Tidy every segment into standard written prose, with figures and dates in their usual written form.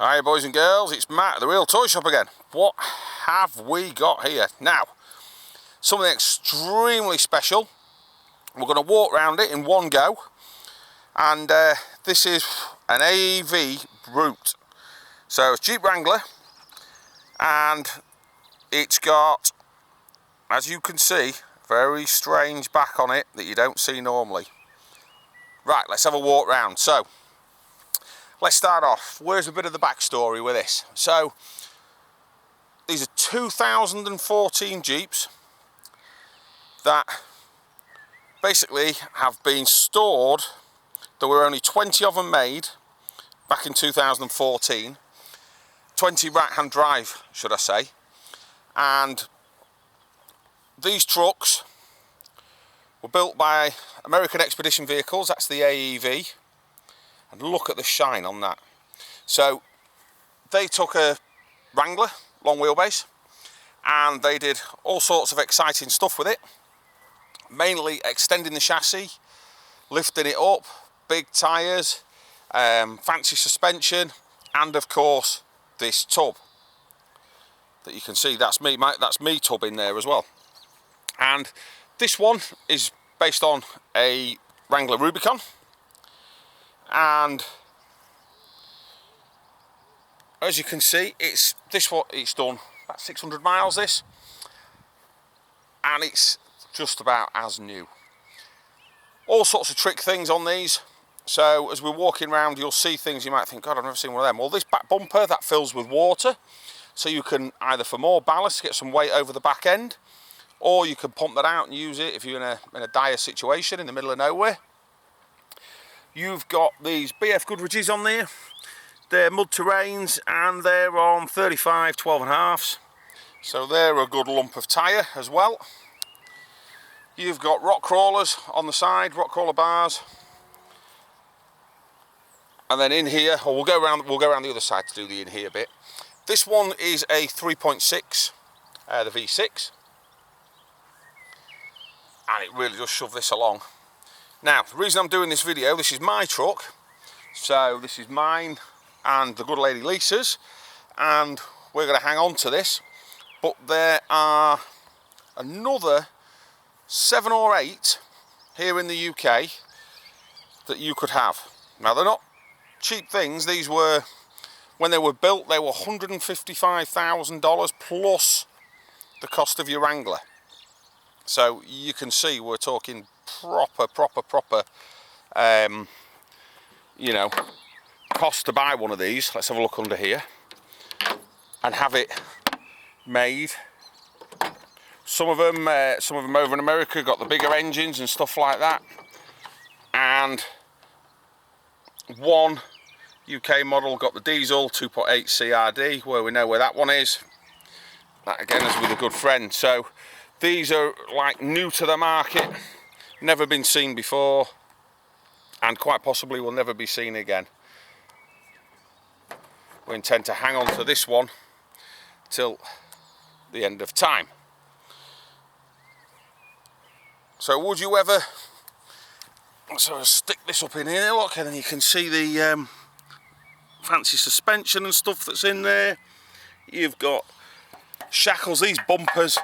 Hi boys and girls, it's Matt at the Real Toy Shop again. What have we got here? Now, something extremely special. We're going to walk around it in one go. And this is an AEV Brute. So it's Jeep Wrangler. And it's got, as you can see, very strange back on it that you don't see normally. Right, let's have a walk round. So, let's start off. Where's a bit of the backstory with this? So, these are 2014 Jeeps that basically have been stored. There were only 20 of them made back in 2014. 20 right-hand drive, should I say. And these trucks were built by American Expedition Vehicles, that's the AEV. And look at the shine on that. So they took a Wrangler, long wheelbase, and they did all sorts of exciting stuff with it. Mainly extending the chassis, lifting it up, big tyres, fancy suspension, and of course this tub that you can see. That's me tub in there as well. And this one is based on a Wrangler Rubicon. And as you can see, it's done about 600 miles this, and it's just about as new. All sorts of trick things on these. So as we're walking around, you'll see things you might think, God, I've never seen one of them. Well, this back bumper that fills with water, so you can either for more ballast get some weight over the back end, or you can pump that out and use it if you're in a dire situation in the middle of nowhere. You've got these BF Goodridges on there. They're mud terrains and they're on 35 12.5s. So they're a good lump of tyre as well. You've got rock crawlers on the side, rock crawler bars. And then in here, or we'll go around the other side to do the in here bit. This one is a 3.6, the V6. And it really does shove this along. Now, the reason I'm doing this video, this is my truck, so this is mine and the good lady Lisa's, and we're going to hang on to this, but there are another 7 or 8 here in the UK that you could have. Now, they're not cheap things. These were, when they were built, they were $155,000 plus the cost of your Wrangler. So you can see we're talking proper you know, cost to buy one of these. Let's have a look under here and have it made. Some of them over in America got the bigger engines and stuff like that, and one UK model got the diesel 2.8 CRD, where we know where that one is. That again is with a good friend. So these are like new to the market, never been seen before, and quite possibly will never be seen again. We intend to hang on to this one till the end of time. So would you ever, so I'll stick this up in here, look, and then you can see the fancy suspension and stuff that's in there. You've got shackles, these bumpers.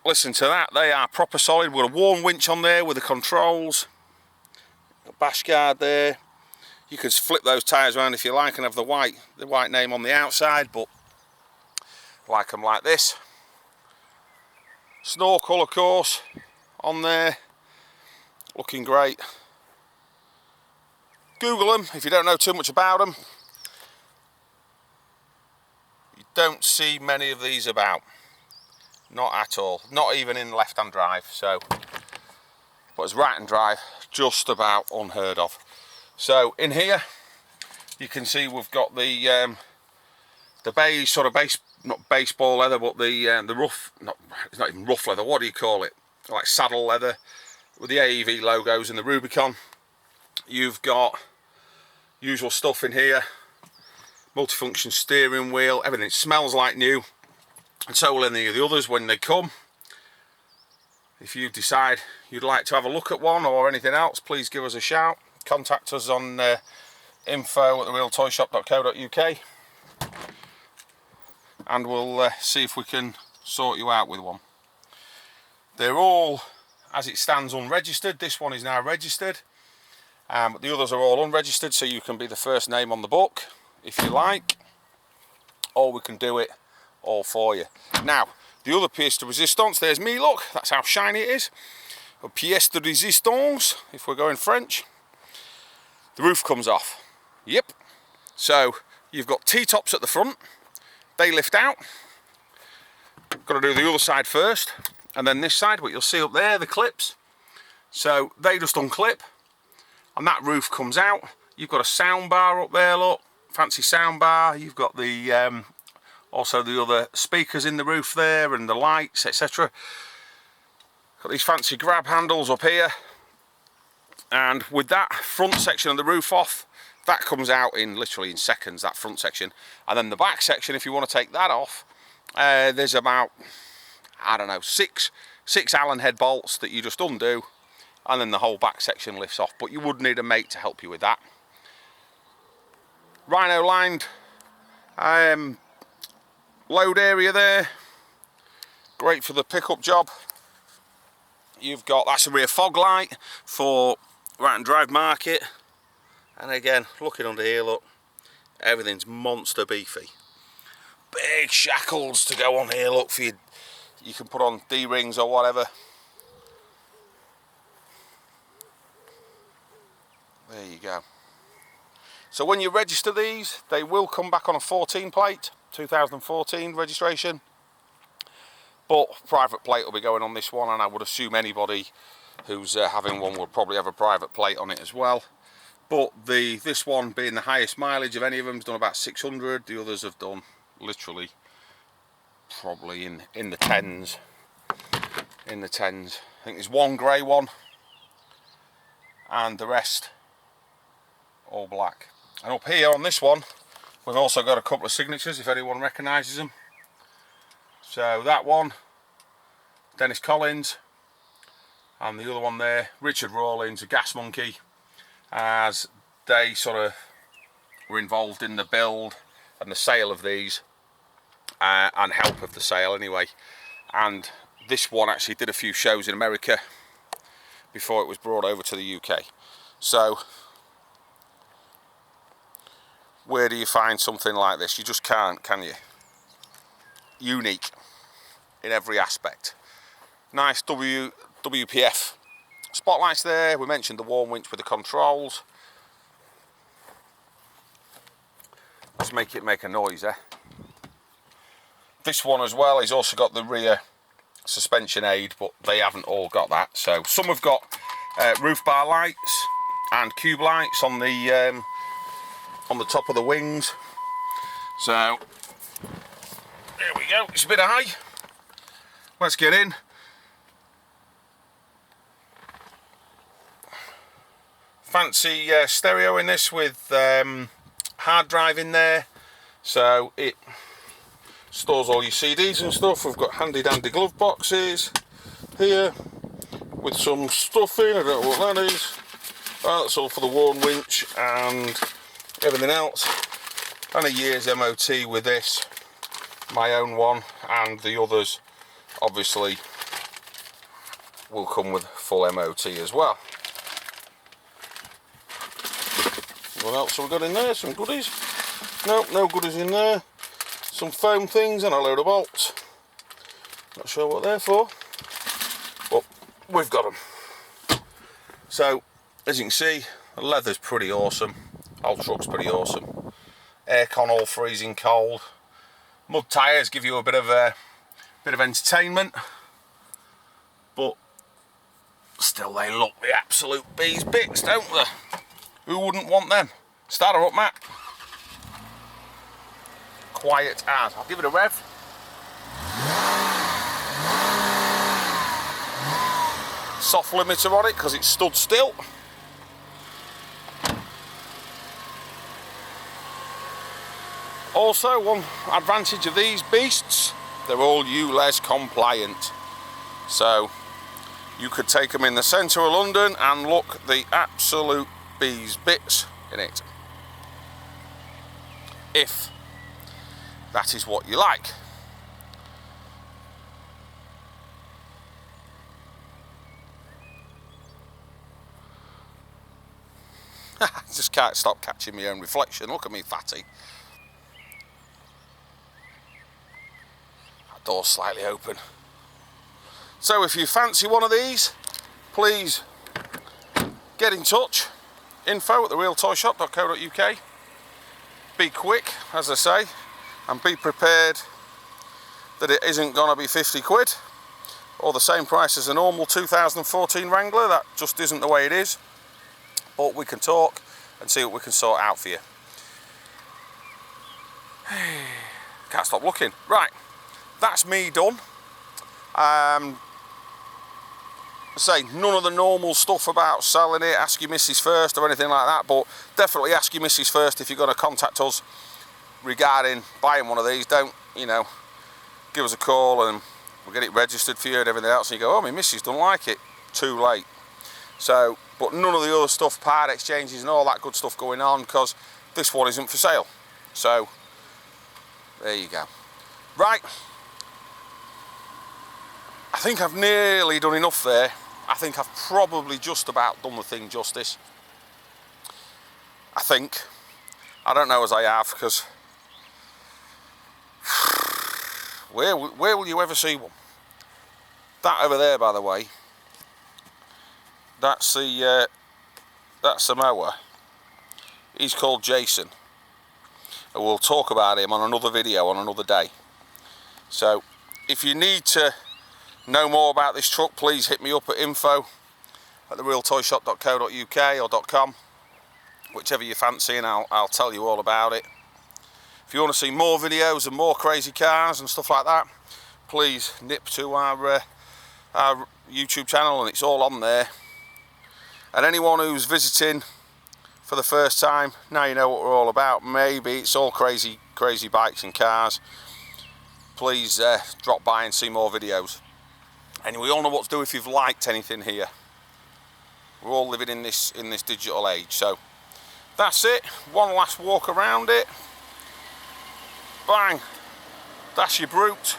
Listen to that, they are proper solid. We've got a worn winch on there with the controls. A bash guard there. You can flip those tyres around if you like and have the white name on the outside, but I like them like this. Snorkel, of course, on there. Looking great. Google them if you don't know too much about them. You don't see many of these about. Not at all, not even in left-hand drive. So, but as right-hand drive, just about unheard of. So in here, you can see we've got the beige sort of not baseball leather, but the rough, it's not even rough leather. What do you call it? Like saddle leather with the AEV logos and the Rubicon. You've got usual stuff in here, multifunction steering wheel. Everything smells like new. And so will any of the others when they come. If you decide you'd like to have a look at one or anything else, please give us a shout. Contact us on info@therealtoyshop.co.uk, and we'll see if we can sort you out with one. They're all, as it stands, unregistered. This one is now registered, but the others are all unregistered, so you can be the first name on the book if you like, or we can do it all for you. Now, the other pièce de résistance, there's me, look, that's how shiny it is. A pièce de résistance, if we're going French. The roof comes off. Yep. So you've got T-tops at the front, they lift out. Got to do the other side first, and then this side, what you'll see up there, the clips. So they just unclip, and that roof comes out. You've got a sound bar up there, look, fancy sound bar. You've got the also the other speakers in the roof there, and the lights, etc. Got these fancy grab handles up here, and with that front section of the roof off, that comes out in literally in seconds, that front section. And then the back section, if you want to take that off, there's about, I don't know, six Allen head bolts that you just undo, and then the whole back section lifts off. But you would need a mate to help you with that. Rhino lined load area there, great for the pickup job. You've got, that's a rear fog light for right and drive market, and again, looking under here, look, everything's monster beefy. Big shackles to go on here, look, for you can put on D-rings or whatever. There you go. So when you register these, they will come back on a 14 plate, 2014 registration, but private plate will be going on this one, and I would assume anybody who's having one will probably have a private plate on it as well. But this one being the highest mileage of any of them has done about 600. The others have done literally probably in the tens. In the tens. I think there's one grey one, and the rest all black. And up here on this one, we've also got a couple of signatures if anyone recognises them. So that one, Dennis Collins, and the other one there, Richard Rawlins, a gas monkey, as they sort of were involved in the build and the sale of these, and help of the sale anyway. And this one actually did a few shows in America before it was brought over to the UK. So where do you find something like this? You just can't, can you? Unique in every aspect. Nice WPF spotlights there. We mentioned the warm winch with the controls. Let's make it make a noise, eh? This one as well, he's also got the rear suspension aid, but they haven't all got that. So some have got roof bar lights and cube lights on the top of the wings. So there we go, it's a bit high. Let's get in. Fancy stereo in this with hard drive in there, so it stores all your CDs and stuff. We've got handy dandy glove boxes here with some stuff in, I don't know what that is. That's all for the warm winch and everything else, and a year's MOT with this, my own one, and the others obviously will come with full MOT as well. What else have we got in there? Some goodies? Nope, no goodies in there. Some foam things and a load of bolts. Not sure what they're for, but we've got them. So as you can see, the leather's pretty awesome. Old truck's pretty awesome. Aircon all freezing cold. Mud tyres give you a bit of entertainment, but still they look the absolute bee's bits, don't they? Who wouldn't want them? Start her up, Matt. Quiet as. I'll give it a rev. Soft limiter on it because it stood still. Also, one advantage of these beasts, they're all ULEZ compliant. So you could take them in the centre of London and look the absolute bees bits in it. if that is what you like. Just can't stop catching my own reflection. Look at me, fatty. That door's slightly open. So if you fancy one of these, please get in touch. info@therealtoyshop.co.uk. Be quick, as I say, and be prepared that it isn't going to be 50 quid or the same price as a normal 2014 Wrangler. That just isn't the way it is. But we can talk and see what we can sort out for you. Can't stop looking. Right, that's me done. Say none of the normal stuff about selling it, ask your missus first or anything like that, but definitely ask your missus first if you're going to contact us regarding buying one of these. Don't, you know, give us a call and we'll get it registered for you and everything else, and you go, oh, my missus don't like it. Too late. So, but none of the other stuff, part exchanges and all that good stuff going on, because this one isn't for sale. So there you go. Right, I think I've nearly done enough there. I think I've probably just about done the thing justice. I think. I don't know as I have, because where will you ever see one? That over there, by the way, that's the mower. He's called Jason, and we'll talk about him on another video on another day. So if you need to know more about this truck, please hit me up at info@therealtoyshop.co.uk or .com, whichever you fancy, and I'll tell you all about it. If you want to see more videos and more crazy cars and stuff like that, please nip to our YouTube channel, and it's all on there. And anyone who's visiting for the first time, now you know what we're all about. Maybe it's all crazy bikes and cars. Please drop by and see more videos. And we all know what to do if you've liked anything here. We're all living in this digital age. So that's it. One last walk around it. Bang. That's your Brute.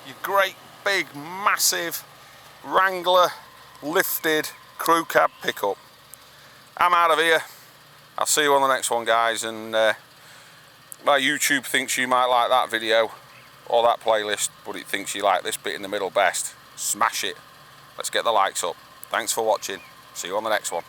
Your great big massive Wrangler lifted crew cab pickup. I'm out of here. I'll see you on the next one, guys. And my YouTube thinks you might like that video or that playlist, but it thinks you like this bit in the middle best. Smash it. Let's get the likes up. Thanks for watching. See you on the next one.